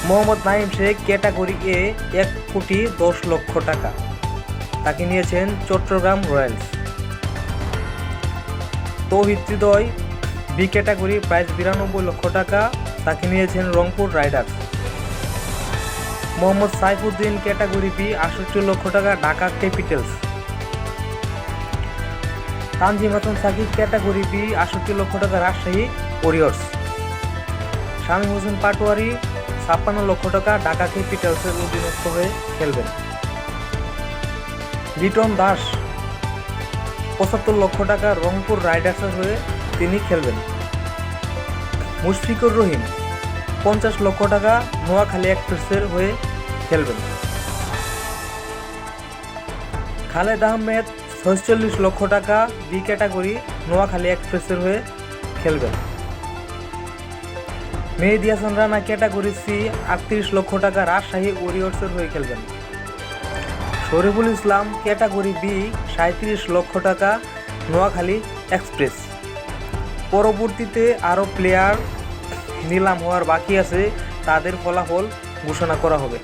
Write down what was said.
Mohammad Naim Sheikh category A 1,10,00,000 টাকা, তাকে নিয়েছেন Chattogram Royals. Towhid Hridoy B category price 92 lakh টাকা, তাকে নিয়েছেন Rangpur Riders. Mohammad Saifuddin category B 68 lakh টাকা, Dhaka Capitals. Tanzim Hasan Sakib category B 68 lakh টাকা, রাজশাহী ওরিয়র্স। শামীম হোসেন পাটোয়ারি 56 লক্ষ টাকা, ঢাকা ক্যাপিটালসের অধীনস্থ হয়ে খেলবেন। লিটন দাস 75 লক্ষ টাকা, রংপুর রাইডার্সের হয়ে তিনি খেলবেন। মুশফিকুর রহিম 50 লক্ষ টাকা, নোয়াখালী এক্সপ্রেসের হয়ে খেলবেন। খালেদ আহমেদ 46 লক্ষ টাকা, বি ক্যাটাগরি, নোয়াখালী এক্সপ্রেসের হয়ে খেলবেন। মেহেদী হাসান রানা ক্যাটাগরি সি 38 লক্ষ টাকা, রাজশাহী ওরিয়র্সের হয়ে খেলবেন। শরীফুল ইসলাম ক্যাটাগরি বি 37 লক্ষ টাকা, নোয়াখালী এক্সপ্রেস। পরবর্তীতে আরও প্লেয়ার নিলাম হওয়ার বাকি আছে, তাদের ফলাফল ঘোষণা করা হবে।